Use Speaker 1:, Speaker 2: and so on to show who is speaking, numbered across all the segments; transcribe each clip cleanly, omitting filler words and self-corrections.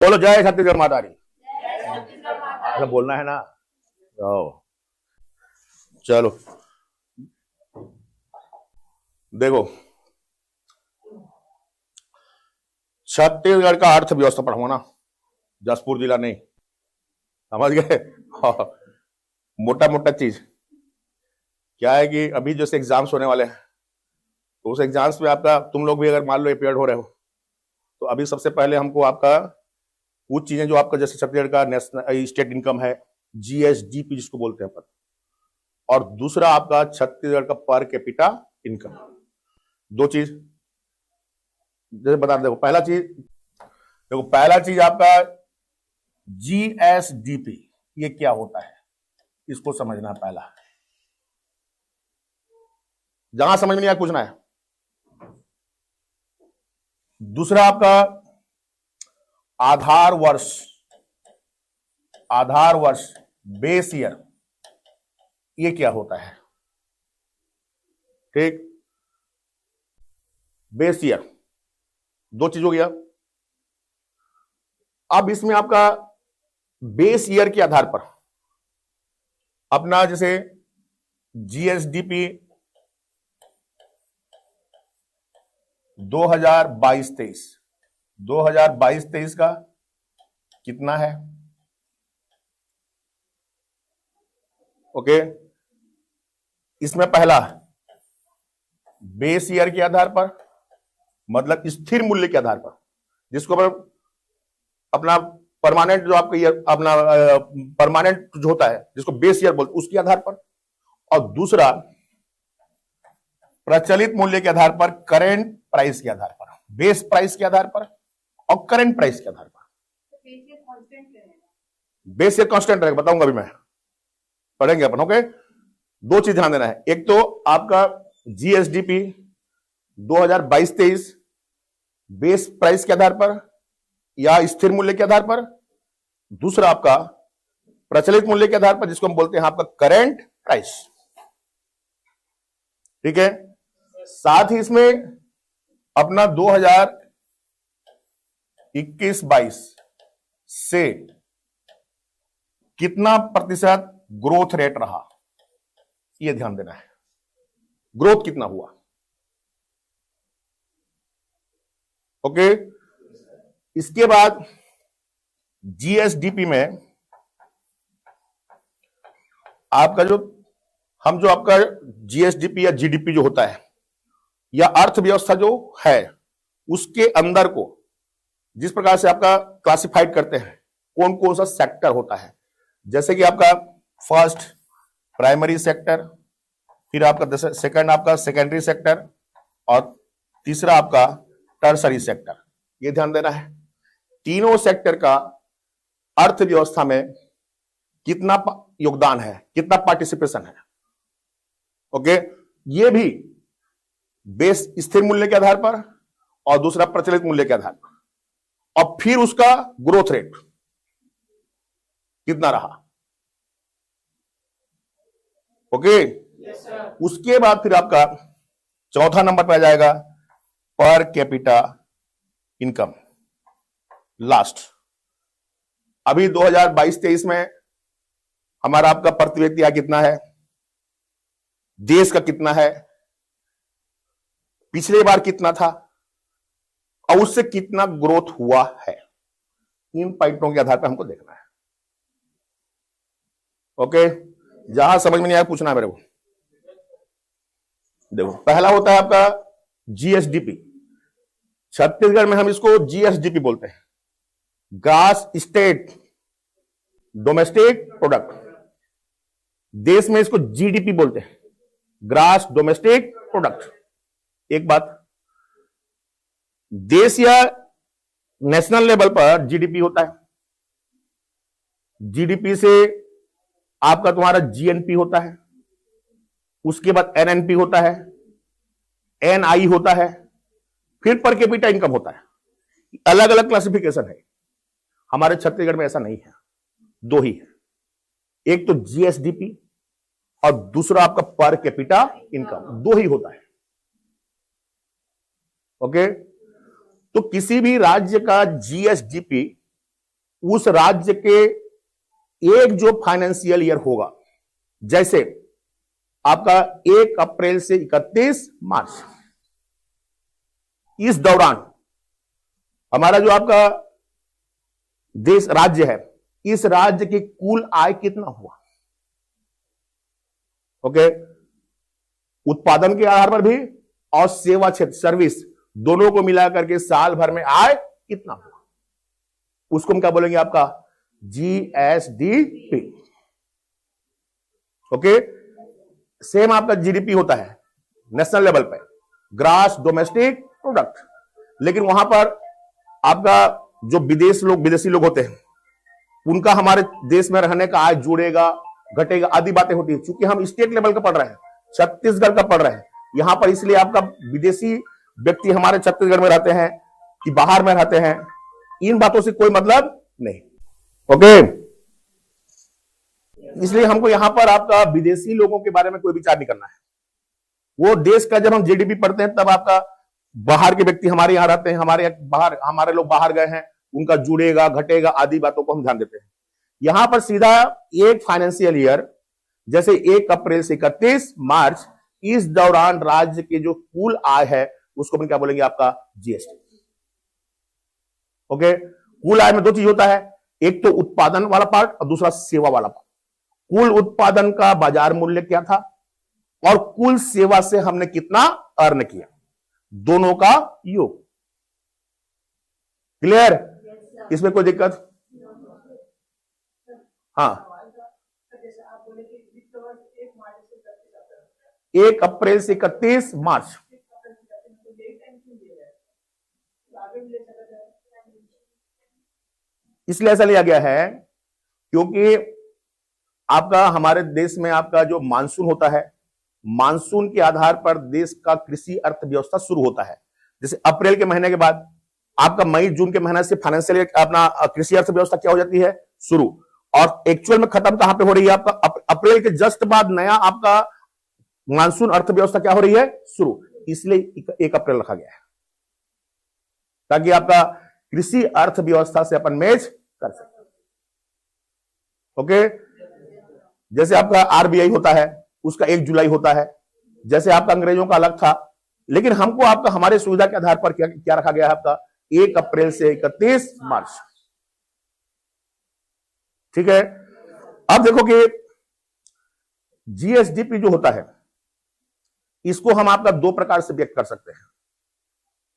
Speaker 1: बोलो जय छत्तीसगढ़ माता की। ऐसा बोलना है ना। ओ, चलो देखो, छत्तीसगढ़ का अर्थव्यवस्था पढ़ाऊंगा ना, जसपुर जिला नहीं, समझ गए। मोटा मोटा चीज क्या है कि अभी जैसे एग्जाम्स होने वाले हैं, तो उस एग्जाम्स में आपका, तुम लोग भी अगर मान लो अपेयर हो रहे हो, तो अभी सबसे पहले हमको आपका कुछ चीजें जो आपका जैसे छत्तीसगढ़ का नेशनल स्टेट इनकम है, जीएसडीपी जिसको बोलते हैं अपन, और दूसरा आपका छत्तीसगढ़ का पर कैपिटा इनकम, दो चीज जैसे बता देखो। पहला चीज आपका जीएसडीपी, ये क्या होता है इसको समझना पहला, जहां समझ में नहीं आया पूछना है। दूसरा आपका आधार वर्ष बेस ईयर, ये क्या होता है, ठीक। बेस ईयर दो चीज हो गया। अब इसमें आपका बेस ईयर के आधार पर अपना जैसे जीएसडीपी 2022-23 का कितना है, ओके। इसमें पहला बेस ईयर के आधार पर, मतलब स्थिर मूल्य के आधार पर, जिसको अपना परमानेंट जो आपका ईयर, अपना परमानेंट जो होता है जिसको बेस ईयर बोलते, उसके आधार पर। और दूसरा प्रचलित मूल्य के आधार पर, करेंट प्राइस के आधार पर, बेस प्राइस के आधार पर और करेंट प्राइस के आधार पर। बेस ईयर कांस्टेंट रहेगा, बताऊंगा अभी मैं, पढ़ेंगे अपन, ओके। दो चीज ध्यान देना है, एक तो आपका जीएसडीपी 2022-23 बेस प्राइस के आधार पर या स्थिर मूल्य के आधार पर, दूसरा आपका प्रचलित मूल्य के आधार पर, जिसको हम बोलते हैं आपका करेंट प्राइस, ठीक है। साथ ही इसमें अपना 2021-22 से कितना प्रतिशत ग्रोथ रेट रहा, यह ध्यान देना है, ग्रोथ कितना हुआ, ओके। इसके बाद जीएसडीपी में आपका जो आपका जीएसडीपी या जीडीपी जो होता है, या अर्थव्यवस्था जो है, उसके अंदर को जिस प्रकार से आपका क्लासिफाइड करते हैं, कौन कौन सा सेक्टर होता है, जैसे कि आपका फर्स्ट प्राइमरी सेक्टर, फिर आपका सेकंड आपका सेकेंडरी सेक्टर, और तीसरा आपका टर्सरी सेक्टर, ये ध्यान देना है। तीनों सेक्टर का अर्थव्यवस्था में कितना योगदान है, कितना पार्टिसिपेशन है, ओके। ये भी बेस स्थिर मूल्य के आधार पर और दूसरा प्रचलित मूल्य के आधार पर, और फिर उसका ग्रोथ रेट कितना रहा, ओके। उसके बाद फिर आपका चौथा नंबर पर आ जाएगा पर कैपिटा इनकम, लास्ट। अभी 2022-23 में हमारा आपका प्रति व्यक्ति आय कितना है, देश का कितना है, पिछले बार कितना था, और उससे कितना ग्रोथ हुआ है, इन पॉइंटों के आधार पर हमको देखना है, ओके। जहां समझ में नहीं आया पूछना है मेरे को। देखो, पहला होता है आपका जीएसडीपी, छत्तीसगढ़ में हम इसको जीएसडीपी बोलते हैं, ग्रास स्टेट डोमेस्टिक प्रोडक्ट। देश में इसको जीडीपी बोलते हैं, ग्रास डोमेस्टिक प्रोडक्ट। एक बात, देश या नेशनल लेवल पर जीडीपी होता है, जीडीपी से आपका तुम्हारा जीएनपी होता है, उसके बाद एनएनपी होता है, एनआई होता है, फिर पर कैपिटा इनकम होता है। अलग अलग क्लासिफिकेशन है, हमारे छत्तीसगढ़ में ऐसा नहीं है, दो ही है, एक तो जीएसडीपी और दूसरा आपका पर कैपिटा इनकम, दो ही होता है, ओके। तो किसी भी राज्य का जीएसडीपी उस राज्य के एक जो फाइनेंशियल ईयर होगा, जैसे आपका 1 अप्रैल से 31 मार्च, इस दौरान हमारा जो आपका देश राज्य है, इस राज्य की कुल आय कितना हुआ। ओके, उत्पादन के आधार पर भी और सेवा क्षेत्र सर्विस दोनों को मिलाकर के साल भर में आय कितना हुआ, उसको हम क्या बोलेंगे, आपका जीएसडीपी। ओके, सेम आपका जीडीपी होता है नेशनल लेवल पे, ग्रॉस डोमेस्टिक प्रोडक्ट, लेकिन वहां पर आपका जो विदेशी लोग होते हैं, उनका हमारे देश में रहने का आय जुड़ेगा घटेगा आदि बातें होती है। चूंकि हम स्टेट लेवल का पढ़ रहे हैं, छत्तीसगढ़ का पढ़ रहे हैं यहां पर, इसलिए आपका विदेशी व्यक्ति हमारे छत्तीसगढ़ में रहते हैं कि बाहर में रहते हैं, इन बातों से कोई मतलब नहीं। ओके, इसलिए हमको यहां पर आपका विदेशी लोगों के बारे में कोई विचार नहीं करना है। वो देश का जब हम जीडीपी पढ़ते हैं तब आपका बाहर के व्यक्ति हमारे यहां रहते हैं, हमारे लोग बाहर गए हैं, उनका जुड़ेगा घटेगा आदि बातों को हम ध्यान देते हैं। यहां पर सीधा एक फाइनेंशियल ईयर, जैसे 1 अप्रैल से 31 मार्च, इस दौरान राज्य के जो कुल आय है उसको हम क्या बोलेंगे, आपका जीएसटी। ओके, कुल आय में 2 चीज होता है, एक तो उत्पादन वाला पार्ट और दूसरा सेवा वाला पार्ट। कुल उत्पादन का बाजार मूल्य क्या था और कुल सेवा से हमने कितना अर्न किया, दोनों का योग। क्लियर, इसमें कोई दिक्कत? हाँ, 1 अप्रैल से 31 मार्च, इसलिए ऐसा लिया गया है क्योंकि आपका हमारे देश में आपका जो मानसून होता है, मानसून के आधार पर देश का कृषि अर्थव्यवस्था शुरू होता है। जैसे अप्रैल के महीने के बाद आपका मई जून के महीने से फाइनेंशियल अपना कृषि अर्थव्यवस्था क्या हो जाती है, शुरू, और एक्चुअल में खत्म कहां पे हो रही है, आपका अप्रैल के जस्ट बाद नया आपका मानसून अर्थव्यवस्था क्या हो रही है, शुरू। इसलिए 1 अप्रैल रखा गया है ताकि आपका कृषि अर्थव्यवस्था से अपन मैच कर सके। ओके, जैसे आपका आरबीआई होता है उसका 1 जुलाई होता है, जैसे आपका अंग्रेजों का अलग था, लेकिन हमको आपका हमारे सुविधा के आधार पर क्या रखा गया है, आपका 1 अप्रैल से 31 मार्च। ठीक है, अब देखो कि जीएसडीपी जो होता है इसको हम आपका 2 प्रकार से व्यक्त कर सकते हैं।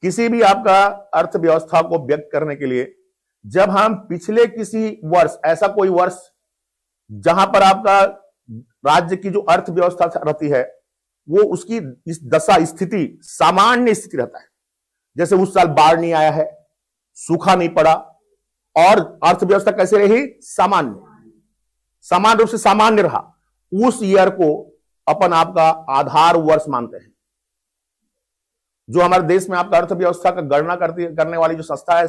Speaker 1: किसी भी आपका अर्थव्यवस्था को व्यक्त करने के लिए जब हम पिछले किसी वर्ष, ऐसा कोई वर्ष जहां पर आपका राज्य की जो अर्थव्यवस्था रहती है वो उसकी इस दशा स्थिति सामान्य स्थिति रहता है, जैसे उस साल बाढ़ नहीं आया है, सूखा नहीं पड़ा, और अर्थव्यवस्था कैसे रही, सामान्य रूप से सामान्य रहा, उस ईयर को अपन आपका आधार वर्ष मानते हैं। जो हमारे देश में आपका अर्थव्यवस्था का गणना करने वाली जो संस्था है,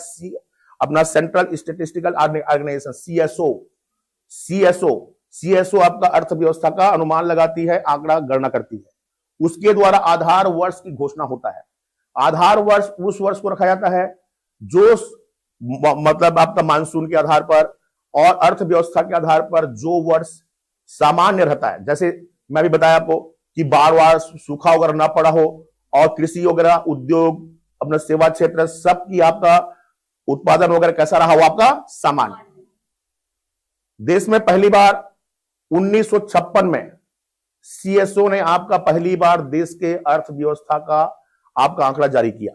Speaker 1: अपना सेंट्रल स्टेटिस्टिकल ऑर्गेनाइजेशन सीएसओ आपका अर्थव्यवस्था का अनुमान लगाती है, आंकड़ा गणना करती है, उसके द्वारा आधार वर्ष की घोषणा होता है। आधार वर्ष उस वर्ष को रखा जाता है जो मतलब आपका मानसून के आधार पर और अर्थव्यवस्था के आधार पर जो वर्ष सामान्य रहता है। जैसे मैं भी बताया आपको कि बाढ़ सूखा वगैरह ना पड़ा हो और कृषि वगैरह, उद्योग, अपना सेवा क्षेत्र, सबकी आपका उत्पादन वगैरह कैसा रहा, वो आपका सामान्य। देश में पहली बार 1956 में सीएसओ ने आपका पहली बार देश के अर्थव्यवस्था का आपका आंकड़ा जारी किया।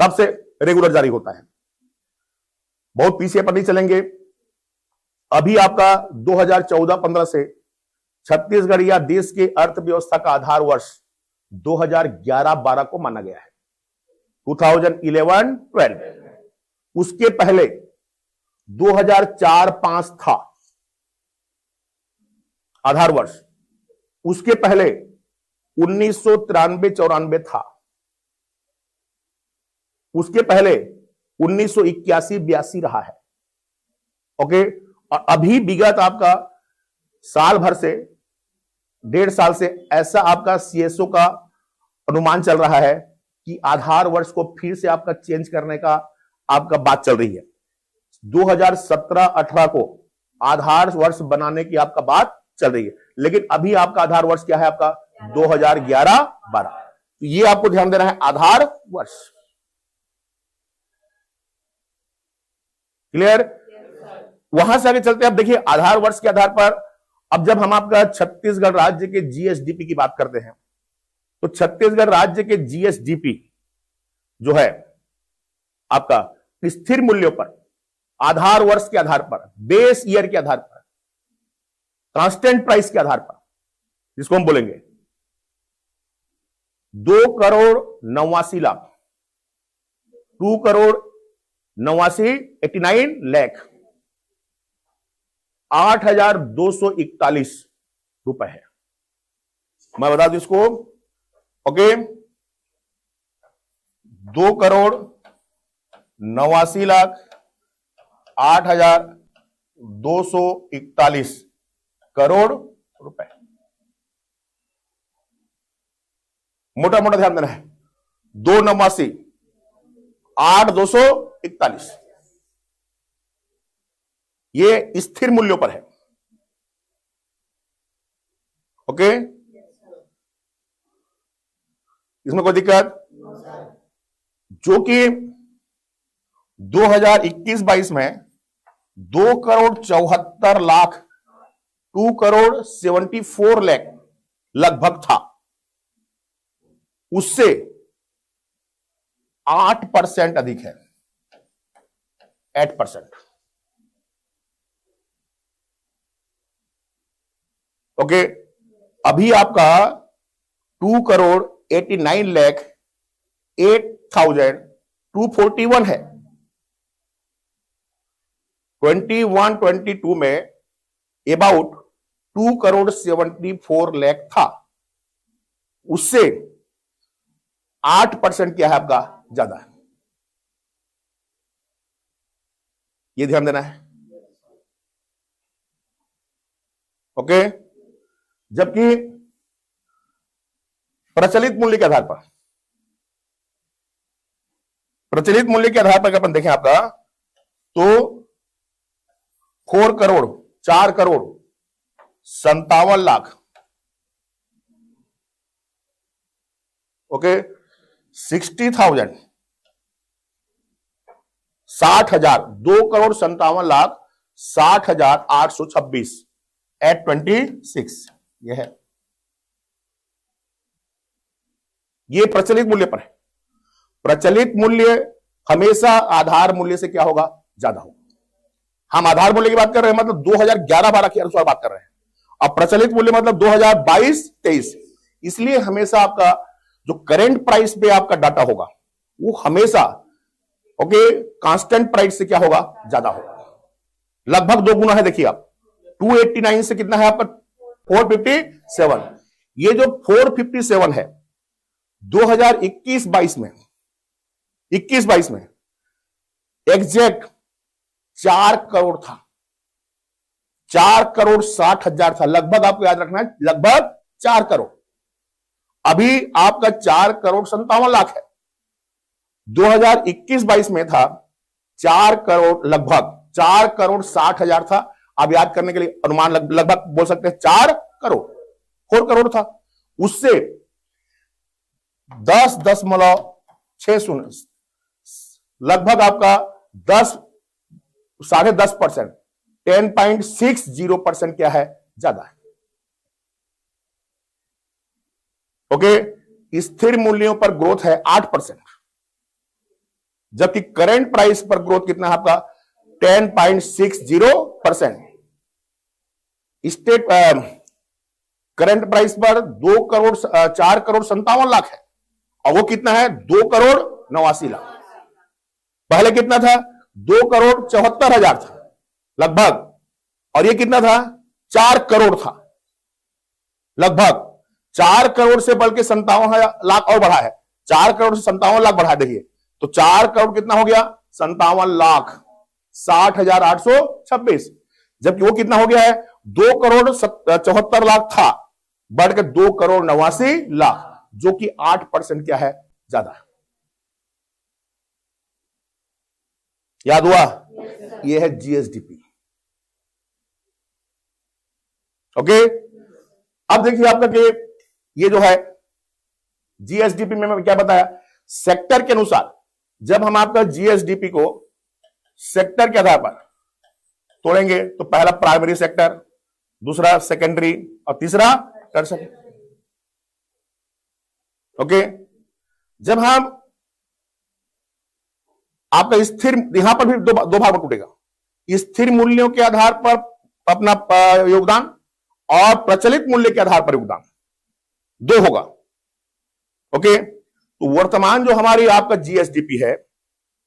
Speaker 1: कब से रेगुलर जारी होता है, बहुत पीछे पर नहीं चलेंगे, अभी आपका 2014-15 से छत्तीसगढ़ या देश के अर्थव्यवस्था का आधार वर्ष 2011-12 को माना गया है, 2011-12। उसके पहले 2004-5 था आधार वर्ष, उसके पहले 1993-94 था, उसके पहले 1981-82 रहा है। ओके, और अभी विगत आपका साल भर से 1.5 साल से ऐसा आपका सीएसओ का अनुमान चल रहा है कि आधार वर्ष को फिर से आपका चेंज करने का आपका बात चल रही है। 2017-18 को आधार वर्ष बनाने की आपका बात चल रही है, लेकिन अभी आपका आधार वर्ष क्या है? आपका 2011-12। तो ये आपको ध्यान देना है, आधार वर्ष। क्लियर? वहां से आगे चलते हैं। अब देखिए, आधार वर्ष के आधार पर अब जब हम आपका छत्तीसगढ़ राज्य के जीएसडीपी की बात करते हैं, तो छत्तीसगढ़ राज्य के जीएसडीपी जो है आपका स्थिर मूल्यों पर, आधार वर्ष के आधार पर, बेस ईयर के आधार पर, कांस्टेंट प्राइस के आधार पर, जिसको हम बोलेंगे 2,89,00,000, 2,89,89 लाख 8,241 रुपए है। मैं बता दूं इसको, ओके, 2,89,08,241 करोड़ रुपए। मोटा मोटा ध्यान देना है, 2,89,08,241 ये स्थिर मूल्यों पर है। ओके, इसमें कोई दिक्कत? जो कि 2021-22 में 2,74,00,000 2,74,00,000 लगभग था, उससे 8% अधिक है, 8%। ओके, अभी आपका 2,89,08,241 है। 21-22 में अबाउट 2,74,00,000 था, उससे 8% क्या है आपका? ज्यादा है। ये ध्यान देना है। ओके, जबकि प्रचलित मूल्य के आधार पर, प्रचलित मूल्य के आधार पर अगर अपन देखें आपका, तो 4,57,00,000, ओके, 60,000, 60,000, 2,57,00,000 60,826 at 26, ये है, ये प्रचलित मूल्य पर है। प्रचलित मूल्य हमेशा आधार मूल्य से क्या होगा? ज्यादा होगा। हम आधार मूल्य की बात कर रहे हैं, मतलब 2011-12 के अनुसार बात कर रहे हैं। अब प्रचलित मूल्य मतलब 2022-23, इसलिए हमेशा आपका जो करेंट प्राइस पे आपका डाटा होगा वो हमेशा ओके कांस्टेंट प्राइस से क्या होगा? ज्यादा होगा, लगभग 2 गुना है। देखिए आप 289 से कितना है आपका? 457। ये जो 457 है 2021-22 में, 21-22 में एग्जैक्ट 4 करोड़ था, 4,60,000 था, लगभग आपको याद रखना है, लगभग 4 करोड़। अभी आपका 4,57,00,000 है। 2021-22 में था 4 करोड़, लगभग 4,60,000 था। आप याद करने के लिए अनुमान लगभग बोल सकते हैं 4 करोड़, 4 करोड़ था। उससे 10.60, लगभग आपका 10.5%, 10.60% क्या है? ज्यादा है। ओके, स्थिर मूल्यों पर ग्रोथ है 8%, जबकि करंट प्राइस पर ग्रोथ कितना है आपका? 10.60%। स्टेट करंट प्राइस पर 4,57,00,000 है, और वो कितना है? 2,89,00,000। पहले कितना था? 2,74,000 था लगभग, और ये कितना था? 4 करोड़ था लगभग। 4 करोड़ से बल्कि 57,00,000 और बढ़ा है, 4 करोड़ से 57,00,000 बढ़ा। देखिए तो 4 करोड़ कितना हो गया? 57,60,826, जबकि वो कितना हो गया है? 2,74,00,000 था, बढ़कर 2,89,00,000, जो कि 8% क्या है? ज्यादा है। याद हुआ? ये है जीएसडीपी। ओके, अब देखिए आपका कि ये जो है जीएसडीपी में मैं क्या बताया, सेक्टर के अनुसार जब हम आपका जीएसडीपी को सेक्टर के आधार पर तोड़ेंगे तो पहला प्राइमरी सेक्टर, दूसरा सेकेंडरी और तीसरा टर्शरी। ओके, जब हम आपका स्थिर, यहां पर भी दो भाग में टूटेगा, स्थिर मूल्यों के आधार पर अपना योगदान और प्रचलित मूल्य के आधार पर योगदान, दो होगा। ओके, तो वर्तमान जो हमारी आपका जीएसडीपी है,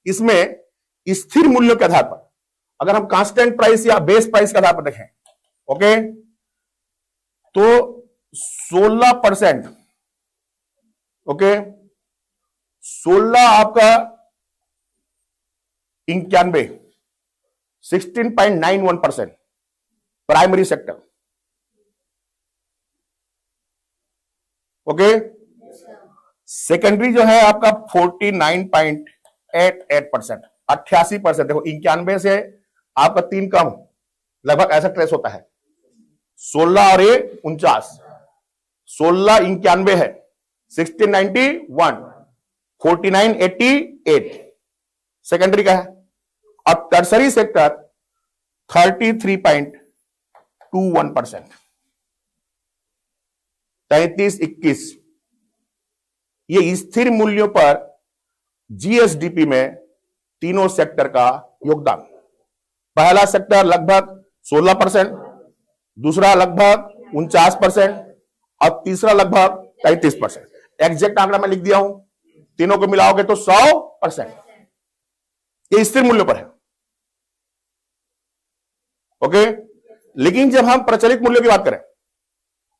Speaker 1: इसमें स्थिर मूल्यों के आधार पर अगर हम कांस्टेंट प्राइस या बेस प्राइस के आधार पर देखें, ओके, तो 16%, ओके, 16 आपका 91, 16.91% प्राइमरी सेक्टर। ओके, सेकेंडरी जो है आपका 49.88%, 88%। देखो 91 से आपका 3 कम, लगभग ऐसा ट्रेस होता है। 16 और 49, 16 91 है, 1691, 4988 सेकेंडरी का है, और टर्सरी सेक्टर 33.21%, 33-21। ये स्थिर मूल्यों पर जीएसडीपी में तीनों सेक्टर का योगदान। पहला सेक्टर लगभग 16%, दूसरा लगभग 49% और तीसरा लगभग 33%। एग्जैक्ट आंकड़ा मैं लिख दिया हूं, तीनों को मिलाओगे तो 100%। ये स्थिर मूल्य पर है। ओके, लेकिन जब हम प्रचलित मूल्य की बात करें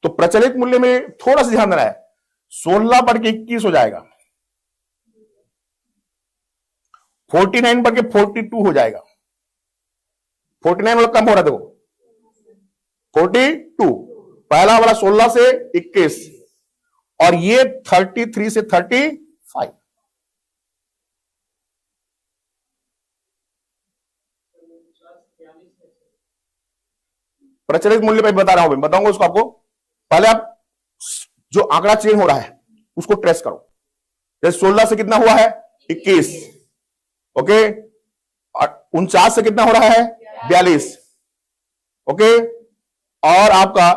Speaker 1: तो प्रचलित मूल्य में थोड़ा सा ध्यान देना है, 16 बढ़ के 21 हो जाएगा, 49 बढ़ के 42 हो जाएगा। 49 वाला कम हो रहा है, देखो 42, पहला वाला 16 से 21 और ये 33 से 35। प्रचलित मूल्य पे बता रहा हूं, बताऊंगा उसको आपको। पहले आप जो आंकड़ा चेंज हो रहा है उसको ट्रेस करो। जैसे 16 से कितना हुआ है, 21, ओके, और 49 से कितना हो रहा है, 42, ओके, और आपका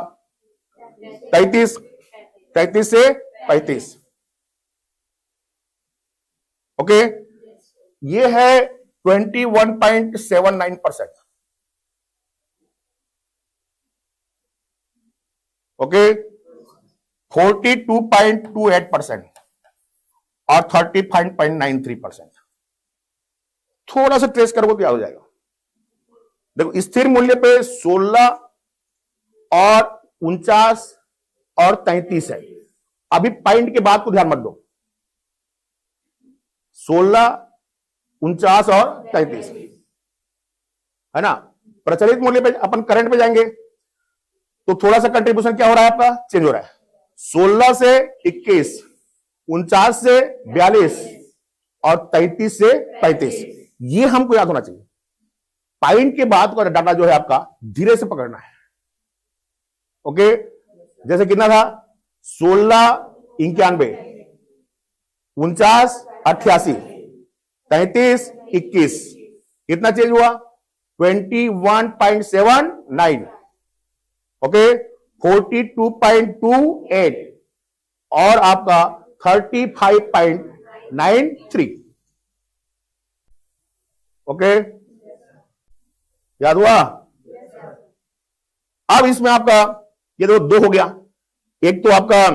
Speaker 1: 33 से 35, ओके, ये है 21.79%, ओके, 42.28% और 35.93%। थोड़ा सा ट्रेस करोगे क्या हो जाएगा। देखो स्थिर मूल्य पे 16 और 49 और 33 है। अभी पॉइंट के बाद को ध्यान मत दो, 16, 49 और 33 है ना। प्रचलित मूल्य पे अपन करंट पे जाएंगे तो थोड़ा सा कंट्रीब्यूशन क्या हो रहा है, आपका चेंज हो रहा है। 16 से 21, 49 से 42 और 33 से 35। ये हमको याद होना चाहिए। पॉइंट के बाद का डाटा जो है आपका धीरे से पकड़ना है। ओके, जैसे कितना था, 16 91, 49 88, 33 21, कितना चेंज हुआ, 21.79, ओके, 42.28 और आपका 35.93। ओके, याद हुआ। अब इसमें आपका ये दो हो गया। एक तो आपका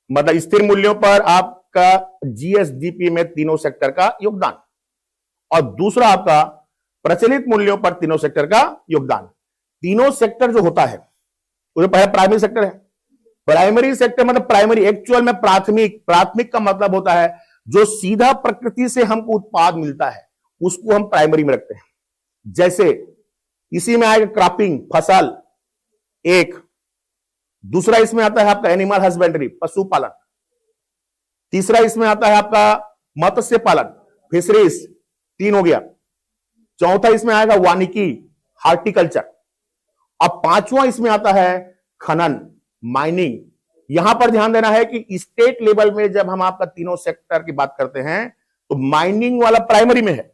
Speaker 1: मतलब स्थिर मूल्यों पर आपका जीएसडीपी में तीनों सेक्टर का योगदान, और दूसरा आपका प्रचलित मूल्यों पर तीनों सेक्टर का योगदान। तीनों सेक्टर जो होता है वो पहले प्राइमरी सेक्टर है। प्राइमरी सेक्टर मतलब प्राइमरी, एक्चुअल में प्राथमिक। प्राथमिक का मतलब होता है जो सीधा प्रकृति से हमको उत्पाद मिलता है उसको हम प्राइमरी में रखते हैं। जैसे इसी में आएगा क्रॉपिंग, फसल एक, दूसरा इसमें आता है आपका एनिमल हस्बेंड्री, पशुपालन, तीसरा इसमें आता है आपका मत्स्य पालन, फिशरीज, 3 हो गया, चौथा इसमें आएगा वानिकी, हार्टिकल्चर। अब पांचवा इसमें आता है खनन, माइनिंग। यहां पर ध्यान देना है कि स्टेट लेवल में जब हम आपका तीनों सेक्टर की बात करते हैं तो माइनिंग वाला प्राइमरी में है,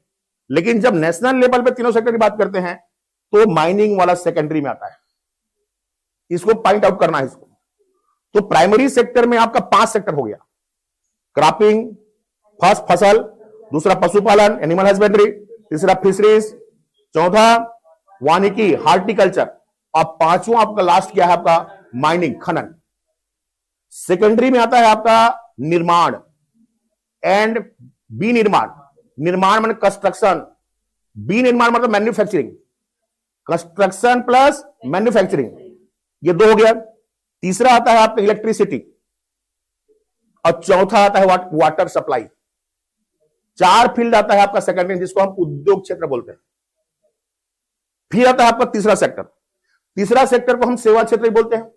Speaker 1: लेकिन जब नेशनल लेवल पे तीनों सेक्टर की बात करते हैं तो माइनिंग वाला सेकेंडरी में आता है। इसको पॉइंट आउट करना है इसको। तो प्राइमरी सेक्टर में आपका 5 सेक्टर हो गया। क्रॉपिंग, फर्स्ट फसल, दूसरा पशुपालन, एनिमल हस्बेंड्री, तीसरा फिशरीज, चौथा वानिकी, हार्टिकल्चर, और पांचवा आपका लास्ट क्या है आपका माइनिंग, खनन। सेकेंडरी में आता है आपका निर्माण एंड बी निर्माण। निर्माण मतलब कंस्ट्रक्शन, बी निर्माण मतलब मैन्युफैक्चरिंग। कंस्ट्रक्शन प्लस मैन्युफैक्चरिंग, ये 2 हो गया। तीसरा आता है आपका इलेक्ट्रिसिटी, और चौथा आता है वाटर सप्लाई। 4 फील्ड आता है आपका सेकेंडरी, जिसको हम उद्योग क्षेत्र बोलते हैं। फिर आता है आपका तीसरा सेक्टर। तीसरा सेक्टर को हम सेवा क्षेत्र ही बोलते हैं।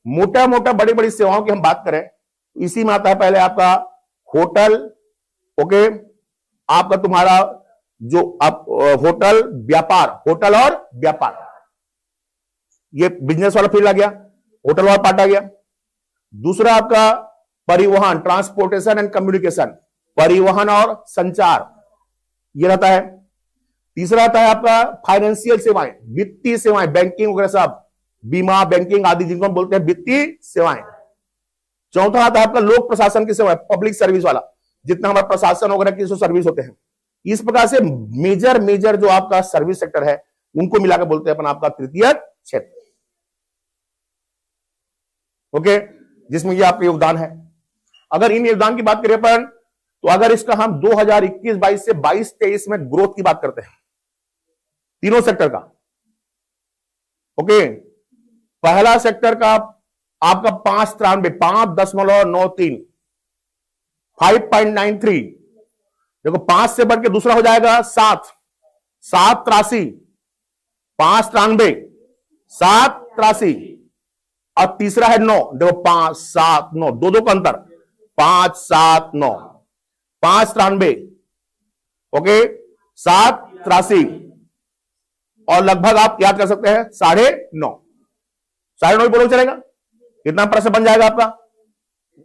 Speaker 1: मोटा मोटा बड़ी बड़ी सेवाओं की हम बात करें, इसी में आता है पहले आपका होटल, ओके, आपका तुम्हारा जो आप होटल, व्यापार, होटल और व्यापार, ये बिजनेस वाला फील्ड आ गया, होटल वाला पार्ट आ गया। दूसरा आपका परिवहन, ट्रांसपोर्टेशन एंड कम्युनिकेशन, परिवहन और संचार, ये रहता है। तीसरा आता है आपका फाइनेंशियल सेवाएं, वित्तीय सेवाएं, बैंकिंग वगैरह सब, बीमा, बैंकिंग आदि, जिनको हम बोलते हैं वित्तीय सेवाएं। चौथा आता है आपका लोक प्रशासन की सेवाएं, पब्लिक सर्विस वाला, जितना हमारा प्रशासन वगैरह की सर्विस होते हैं। इस प्रकार से मेजर जो आपका सर्विस सेक्टर है उनको मिलाकर बोलते हैं अपन आपका तृतीय क्षेत्र, ओके, जिसमें ये आपका योगदान है। अगर इन योगदान की बात करें अपन, तो अगर इसका हम 2021-22 से 22-23 में ग्रोथ की बात करते हैं तीनों सेक्टर का, ओके, पहला सेक्टर का आपका 5.93 5.93, देखो 5 से बढ़ के दूसरा हो जाएगा 7.83, 5.93, 7.83, और तीसरा है 9, देखो 5-7-9, 2 का अंतर, 5-7-9, 5.93, ओके, 7.83, और लगभग आप याद कर सकते हैं 9.5, 9.5 बोलो चलेगा। कितना प्रश्न बन जाएगा आपका?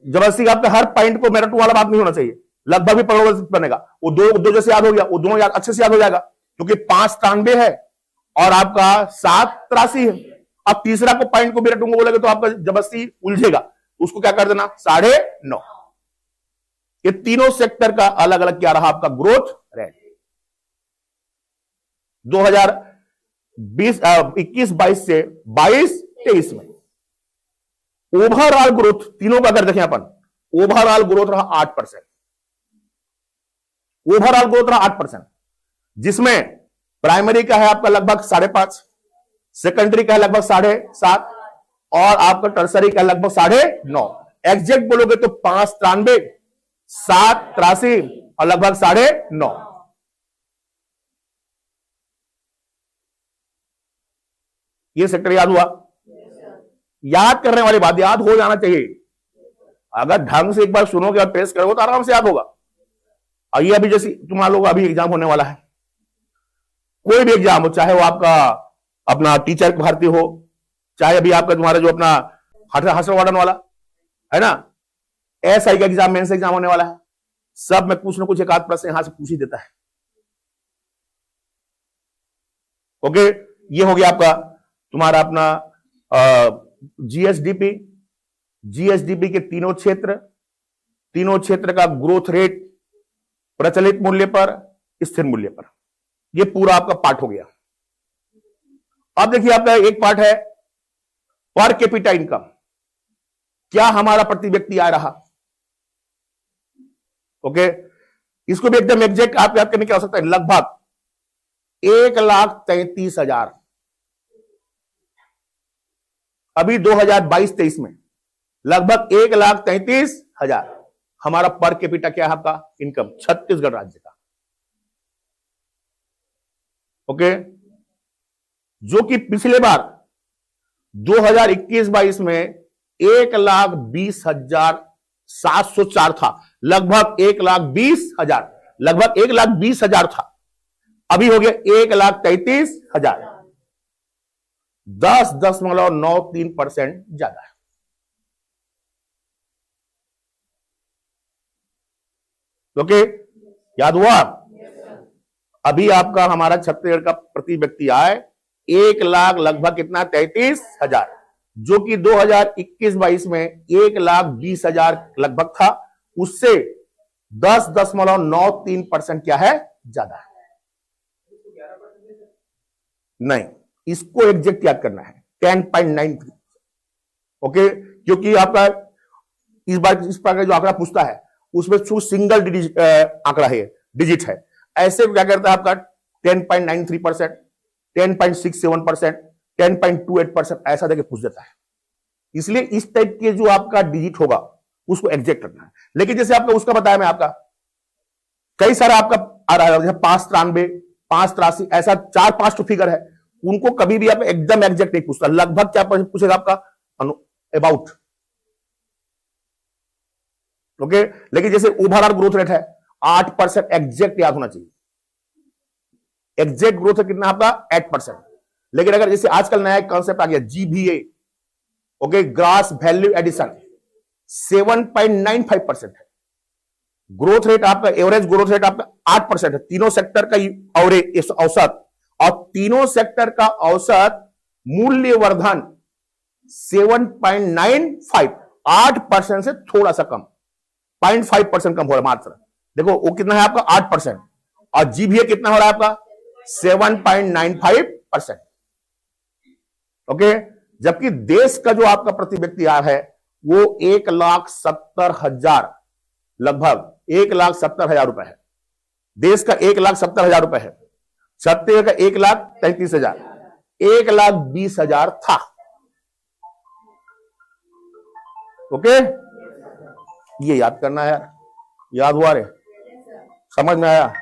Speaker 1: जबरदस्ती आपका हर पॉइंट को मेरिट वाला बात नहीं होना चाहिए, लगभग भी बनेगा। वो दो जैसे याद हो गया, वो दोनों याद अच्छे से याद हो जाएगा, क्योंकि 5.93 है और आपका 7.83 है। अब तीसरा को पॉइंट को मेरिट बोलेगा तो आपका जबरदस्ती उलझेगा, उसको क्या कर देना 9.5। ये तीनों सेक्टर का अलग अलग क्या रहा आपका ग्रोथ रेट 2021-22 से 22-23 में। ओवरऑल ग्रोथ तीनों का अगर देखें अपन, ओवरऑल ग्रोथ रहा 8%, ओवरऑल ग्रोथ रहा 8%, जिसमें प्राइमरी का है आपका लगभग 5.5, सेकेंडरी का है लगभग 7.5, और आपका टर्सरी का लगभग 9.5। एग्जैक्ट बोलोगे तो 5.93, 7.83 और लगभग 9.5। ये सेक्टर याद हुआ? याद करने वाली बात, याद हो जाना चाहिए। अगर ढंग से एक बार सुनोगे और टेस्ट करोगे तो आराम से याद होगा। और ये अभी जैसे तुम्हारा लोग अभी एग्जाम होने वाला है, कोई भी एग्जाम हो, चाहे वो आपका अपना टीचर की भर्ती हो, चाहे अभी आपका तुम्हारा जो अपना हॉस्टल वार्डन वाला है ना, एसआई का एग्जाम, मेंस एग्जाम होने वाला है, सब में कुछ ना कुछ एक आध प्रश्न यहां से पूछ ही देता है। ओके, ये हो गया आपका तुम्हारा अपना जीएसडीपी। जीएसडीपी के तीनों क्षेत्र का ग्रोथ रेट प्रचलित मूल्य पर, स्थिर मूल्य पर, ये पूरा आपका पार्ट हो गया। अब देखिए आपका एक पार्ट है पर कैपिटा इनकम, क्या हमारा प्रति व्यक्ति आय रहा। ओके, इसको भी एकदम एग्जैक्ट आप याद करने की आवश्यकता है। लगभग 1,33,000 अभी 2022-23 में लगभग 1,33,000 हमारा पर कैपिटा क्या है आपका इनकम छत्तीसगढ़ राज्य का। ओके, जो कि पिछले बार 2021-22 में 1,20,704 था, लगभग 1,20,000 था। अभी हो गया 1,33,000, 10.93% ज्यादा है। ओके, याद हुआ? अभी आपका हमारा छत्तीसगढ़ का प्रति व्यक्ति आय 1,00,000 लगभग कितना, 33,000, जो कि 2021-22 में 1,20,000 लगभग था, उससे 10.93% क्या है, ज्यादा है। नहीं, इसको एग्जैक्ट याद करना है, 10.93। ओके, क्योंकि आपका इस बार जो आंकड़ा पूछता है उसमें सिंगल आंकड़ा है, डिजिट है। ऐसे क्या करता है आपका 10.93%, 10.67%, 10.28% ऐसा देके पूछ देता है। इसलिए इस टाइप के जो आपका डिजिट होगा उसको एग्जैक्ट करना है। लेकिन जैसे आपका उसका बताया मैं, आपका कई सारा आपका आ रहा है, 593, 583, ऐसा 4-5 तो फिगर है, उनको कभी भी आप एकदम एग्जैक्ट नहीं पूछता, लगभग क्या पूछेगा आपका, अबाउट। ओके, लेकिन जैसे ओवरऑल ग्रोथ रेट है 8%, एग्जैक्ट याद होना चाहिए। एग्जैक्ट ग्रोथ है कितना आपका, 8%। लेकिन अगर जैसे आजकल नया कॉन्सेप्ट आ गया GVA, okay, gross value addition, 7.95% है। ग्रोथ रेट आपका, एवरेज ग्रोथ रेट आपका 8% है, तीनों सेक्टर का औसत, और तीनों सेक्टर का औसत मूल्यवर्धन 7.95, 8% से थोड़ा सा कम, 0.5% कम हो रहा है मात्र। देखो वो कितना है आपका, 8%, और GVA कितना हो रहा है आपका, 7.95%। ओके, जबकि देश का जो आपका प्रति व्यक्ति आय है वो 1,70,000, लगभग 1,70,000 रुपए है। देश का 1,70,000 रुपए है, छत्तीसगढ़ का 1,33,000, 1,20,000 था। ओके, ये याद करना है यार, याद हुआ रे, समझ में आया?